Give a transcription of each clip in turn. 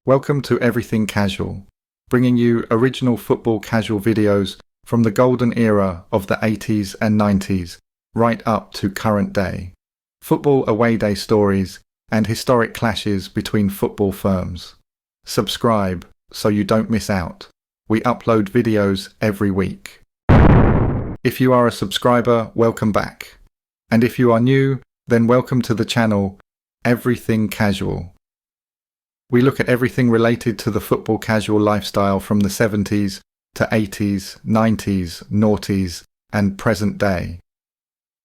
Welcome to Everything Casual, bringing you original football casual videos from the golden era of the 80s and 90s, right up to current day. Football away day stories and historic clashes between football firms. Subscribe so you don't miss out. We upload videos every week. If you are a subscriber, welcome back. And if you are new, then welcome to the channel Everything Casual. We look at everything related to the football casual lifestyle from the 70s to 80s, 90s, noughties, and present day.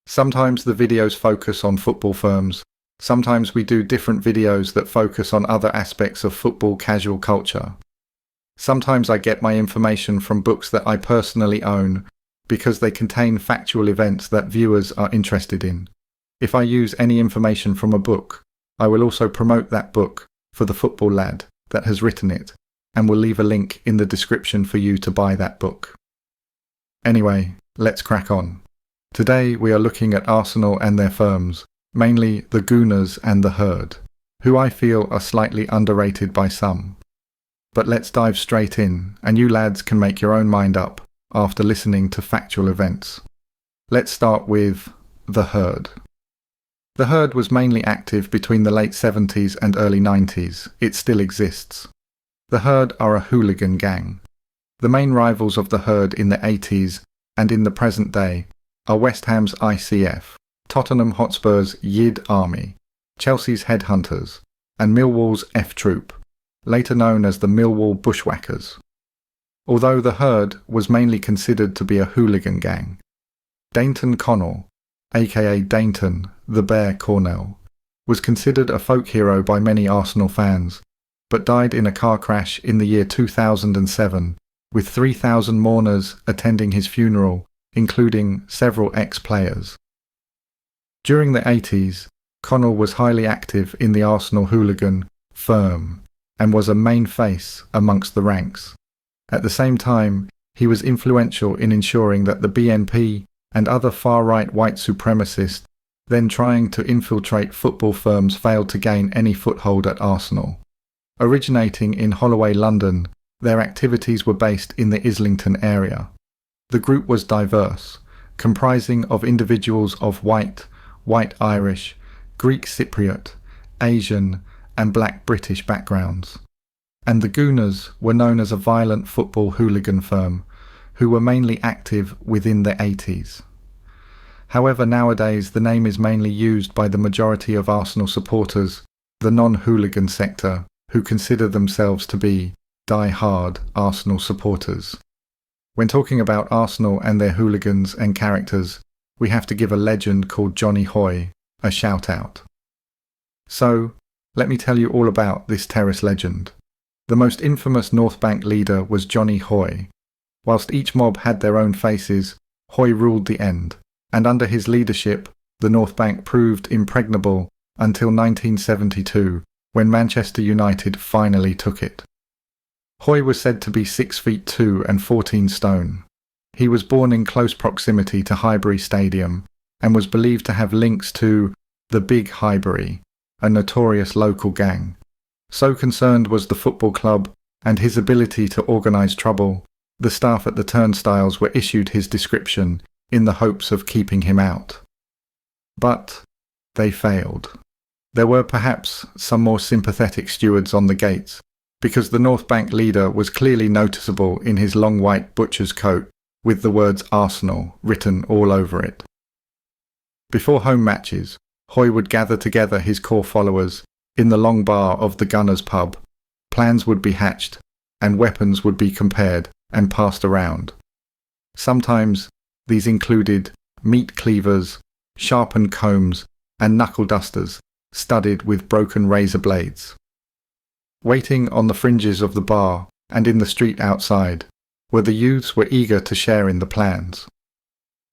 Sometimes the videos focus on football firms. Sometimes we do different videos that focus on other aspects of football casual culture. Sometimes I get my information from books that I personally own because they contain factual events that viewers are interested in. If I use any information from a book, I will also promote that book for the football lad that has written it, and will leave a link in the description for you to buy that book. Anyway, let's crack on. Today we are looking at Arsenal and their firms, mainly the Gooners and the Herd, who I feel are slightly underrated by some. But let's dive straight in, and you lads can make your own mind up after listening to factual events. Let's start with the Herd. The Herd was mainly active between the late 70s and early 90s. It still exists. The Herd are a hooligan gang. The main rivals of the Herd in the 80s and in the present day are West Ham's ICF, Tottenham Hotspur's Yid Army, Chelsea's Headhunters, and Millwall's F Troop, later known as the Millwall Bushwhackers. Although the Herd was mainly considered to be a hooligan gang, Dainton Connell, aka Dainton, the Bear Cornell, was considered a folk hero by many Arsenal fans, but died in a car crash in the year 2007, with 3,000 mourners attending his funeral, including several ex-players. During the 80s, Connell was highly active in the Arsenal hooligan firm, and was a main face amongst the ranks. At the same time, he was influential in ensuring that the BNP and other far-right white supremacists then trying to infiltrate football firms failed to gain any foothold at Arsenal. Originating in Holloway, London, their activities were based in the Islington area. The group was diverse, comprising of individuals of white Irish, Greek Cypriot, Asian, and Black British backgrounds. And the Gooners were known as a violent football hooligan firm, who were mainly active within the 80s. However, nowadays the name is mainly used by the majority of Arsenal supporters, the non-hooligan sector, who consider themselves to be die-hard Arsenal supporters. When talking about Arsenal and their hooligans and characters, we have to give a legend called Johnny Hoy a shout-out. So, let me tell you all about this terrace legend. The most infamous North Bank leader was Johnny Hoy. Whilst each mob had their own faces, Hoy ruled the end, and under his leadership, the North Bank proved impregnable until 1972, when Manchester United finally took it. Hoy was said to be 6'2" and 14 stone. He was born in close proximity to Highbury Stadium, and was believed to have links to the Big Highbury, a notorious local gang. So concerned was the football club and his ability to organise trouble, the staff at the turnstiles were issued his description in the hopes of keeping him out. But they failed. There were perhaps some more sympathetic stewards on the gates, because the North Bank leader was clearly noticeable in his long white butcher's coat with the words Arsenal written all over it. Before home matches, Hoy would gather together his core followers in the long bar of the Gunners pub. Plans would be hatched, and weapons would be compared and passed around. Sometimes these included meat cleavers, sharpened combs, and knuckle dusters studded with broken razor blades. Waiting on the fringes of the bar and in the street outside were the youths who were eager to share in the plans.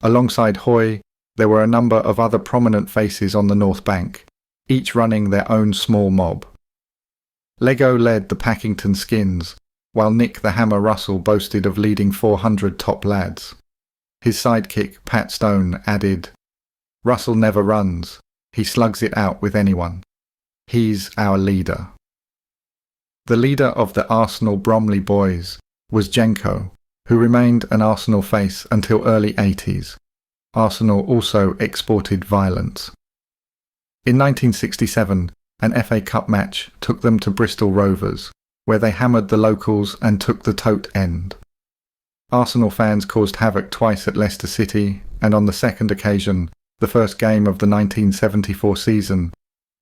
Alongside Hoy, there were a number of other prominent faces on the North Bank, each running their own small mob. Lego led the Packington Skins, while Nick the Hammer Russell boasted of leading 400 top lads. His sidekick, Pat Stone, added, "Russell never runs, he slugs it out with anyone. He's our leader." The leader of the Arsenal Bromley boys was Jenko, who remained an Arsenal face until early 80s. Arsenal also exported violence. In 1967, an FA Cup match took them to Bristol Rovers, where they hammered the locals and took the tote end. Arsenal fans caused havoc twice at Leicester City, and on the second occasion, the first game of the 1974 season,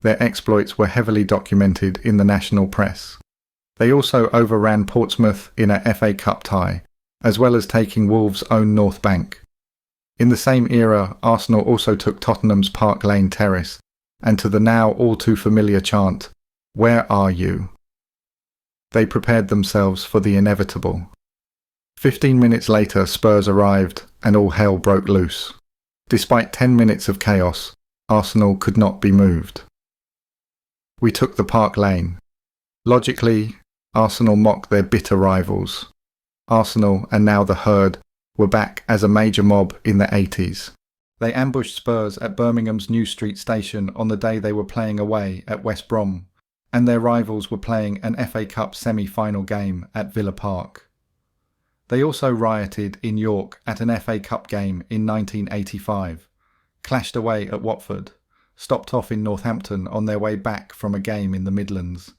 their exploits were heavily documented in the national press. They also overran Portsmouth in a FA Cup tie, as well as taking Wolves' own North Bank. In the same era, Arsenal also took Tottenham's Park Lane Terrace, and to the now all too familiar chant, "Where are you?" They prepared themselves for the inevitable. 15 minutes later, Spurs arrived, and all hell broke loose. Despite 10 minutes of chaos, Arsenal could not be moved. We took the Park Lane. Logically, Arsenal mocked their bitter rivals. Arsenal, and now the Herd, were back as a major mob in the 80s. They ambushed Spurs at Birmingham's New Street station on the day they were playing away at West Brom, and their rivals were playing an FA Cup semi-final game at Villa Park. They also rioted in York at an FA Cup game in 1985, clashed away at Watford, stopped off in Northampton on their way back from a game in the Midlands,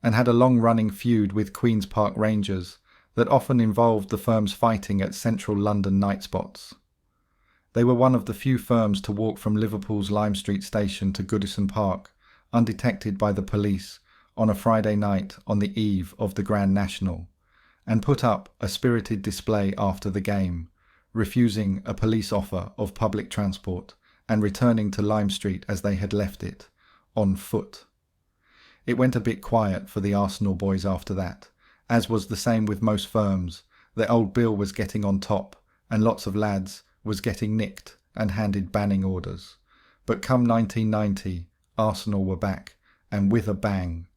and had a long-running feud with Queen's Park Rangers that often involved the firms fighting at central London night spots. They were one of the few firms to walk from Liverpool's Lime Street station to Goodison Park, undetected by the police, on a Friday night on the eve of the Grand National, and put up a spirited display after the game, refusing a police offer of public transport and returning to Lime Street as they had left it, on foot. It went a bit quiet for the Arsenal boys after that, as was the same with most firms. Their old Bill was getting on top, and lots of lads was getting nicked and handed banning orders. But come 1990, Arsenal were back, and with a bang.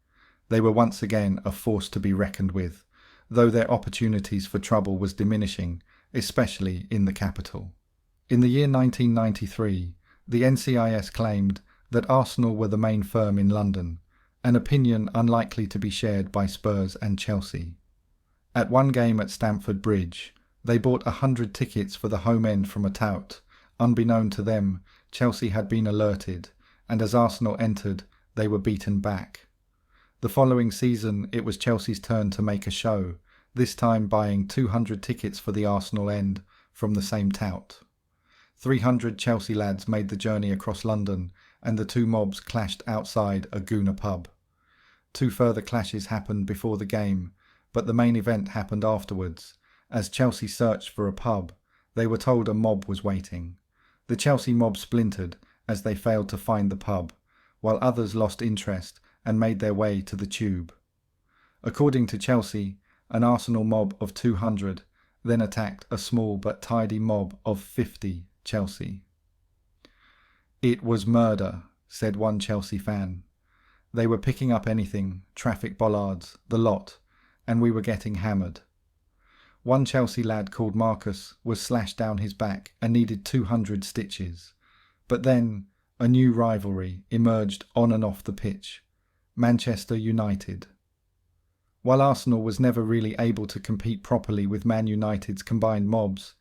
They were once again a force to be reckoned with, though their opportunities for trouble was diminishing, especially in the capital. In the year 1993, the NCIS claimed that Arsenal were the main firm in London, an opinion unlikely to be shared by Spurs and Chelsea. At one game at Stamford Bridge, they bought 100 tickets for the home end from a tout. Unbeknown to them, Chelsea had been alerted, and as Arsenal entered, they were beaten back. The following season, it was Chelsea's turn to make a show, this time buying 200 tickets for the Arsenal end from the same tout. 300 Chelsea lads made the journey across London, and the two mobs clashed outside a Gooner pub. 2 further clashes happened before the game, but the main event happened afterwards. As Chelsea searched for a pub, they were told a mob was waiting. The Chelsea mob splintered as they failed to find the pub, while others lost interest and made their way to the Tube. According to Chelsea, an Arsenal mob of 200 then attacked a small but tidy mob of 50 Chelsea. "It was murder," said one Chelsea fan. "They were picking up anything, traffic bollards, the lot, and we were getting hammered." One Chelsea lad called Marcus was slashed down his back and needed 200 stitches. But then a new rivalry emerged on and off the pitch: Manchester United. While Arsenal was never really able to compete properly with Man United's combined mobs,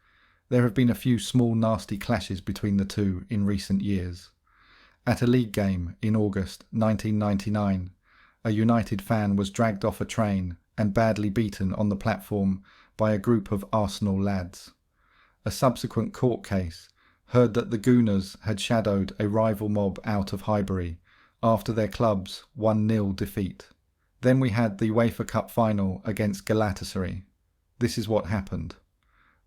there have been a few small nasty clashes between the two in recent years. At a league game in August 1999, a United fan was dragged off a train and badly beaten on the platform by a group of Arsenal lads. A subsequent court case heard that the Gooners had shadowed a rival mob out of Highbury after their club's 1-0 defeat. Then we had the UEFA Cup final against Galatasaray. This is what happened.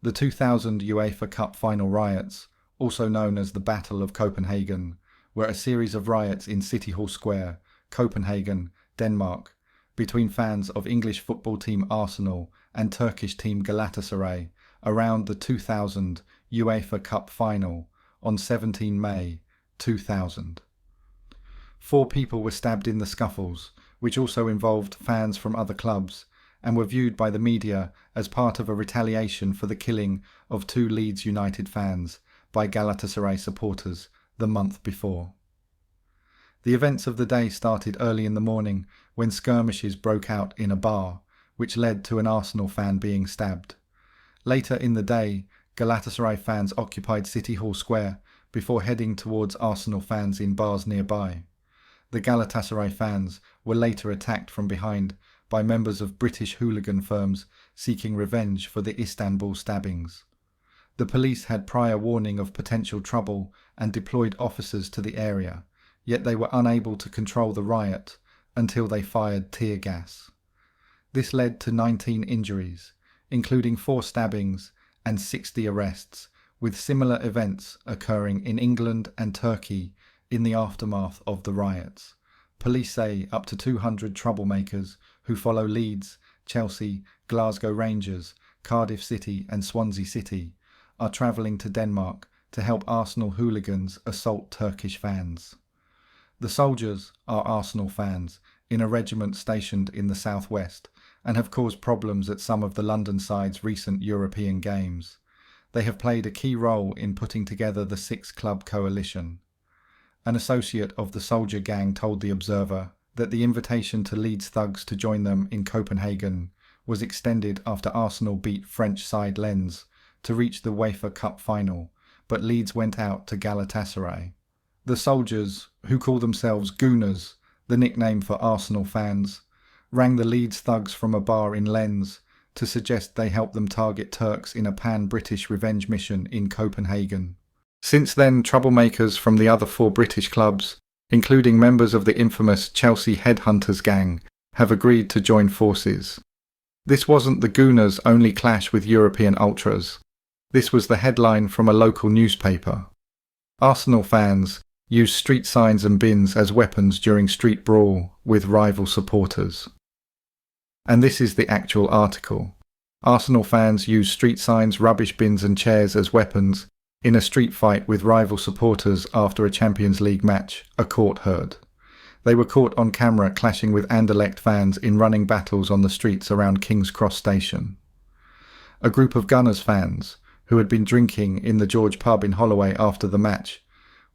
The 2000 UEFA Cup final riots, also known as the Battle of Copenhagen, were a series of riots in City Hall Square, Copenhagen, Denmark, between fans of English football team Arsenal and Turkish team Galatasaray around the 2000 UEFA Cup final on 17 May 2000. 4 people were stabbed in the scuffles, which also involved fans from other clubs, and were viewed by the media as part of a retaliation for the killing of 2 Leeds United fans by Galatasaray supporters the month before. The events of the day started early in the morning when skirmishes broke out in a bar, which led to an Arsenal fan being stabbed. Later in the day, Galatasaray fans occupied City Hall Square before heading towards Arsenal fans in bars nearby. The Galatasaray fans were later attacked from behind by members of British hooligan firms seeking revenge for the Istanbul stabbings. The police had prior warning of potential trouble and deployed officers to the area, yet they were unable to control the riot until they fired tear gas. This led to 19 injuries, including 4 stabbings and 60 arrests, with similar events occurring in England and Turkey in the aftermath of the riots. Police say up to 200 troublemakers who follow Leeds, Chelsea, Glasgow Rangers, Cardiff City and Swansea City are travelling to Denmark to help Arsenal hooligans assault Turkish fans. The soldiers are Arsenal fans in a regiment stationed in the southwest and have caused problems at some of the London side's recent European games. They have played a key role in putting together the 6-club coalition. An associate of the soldier gang told The Observer that the invitation to Leeds thugs to join them in Copenhagen was extended after Arsenal beat French side Lens to reach the UEFA Cup final, but Leeds went out to Galatasaray. The soldiers, who call themselves Gooners, the nickname for Arsenal fans, rang the Leeds thugs from a bar in Lens to suggest they help them target Turks in a pan-British revenge mission in Copenhagen. Since then, troublemakers from the other 4 British clubs, including members of the infamous Chelsea Headhunters gang, have agreed to join forces. This wasn't the Gooners' only clash with European ultras. This was the headline from a local newspaper. Arsenal fans use street signs and bins as weapons during street brawl with rival supporters. And this is the actual article. Arsenal fans use street signs, rubbish bins and chairs as weapons in a street fight with rival supporters after a Champions League match, a court heard. They were caught on camera clashing with Anderlecht fans in running battles on the streets around King's Cross Station. A group of Gunners fans, who had been drinking in the George pub in Holloway after the match,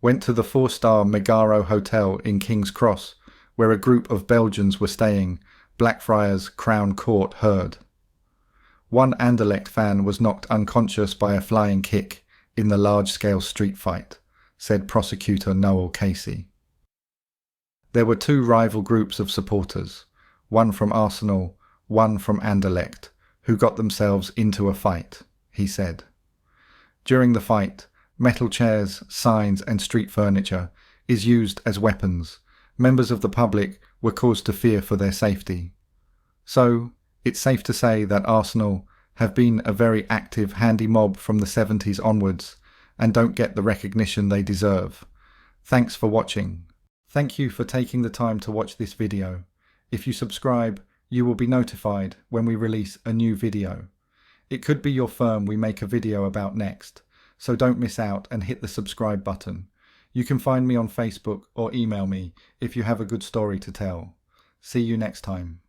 went to the 4-star Megaro Hotel in King's Cross, where a group of Belgians were staying, Blackfriars Crown Court heard. One Anderlecht fan was knocked unconscious by a flying kick in the large-scale street fight, said prosecutor Noel Casey. There were 2 rival groups of supporters, one from Arsenal, one from Anderlecht, who got themselves into a fight, he said. During the fight, metal chairs, signs and street furniture is used as weapons. Members of the public were caused to fear for their safety. So, it's safe to say that Arsenal have been a very active, handy mob from the 70s onwards and don't get the recognition they deserve. Thanks for watching. Thank you for taking the time to watch this video. If you subscribe, you will be notified when we release a new video. It could be your firm we make a video about next, so don't miss out and hit the subscribe button. You can find me on Facebook or email me if you have a good story to tell. See you next time.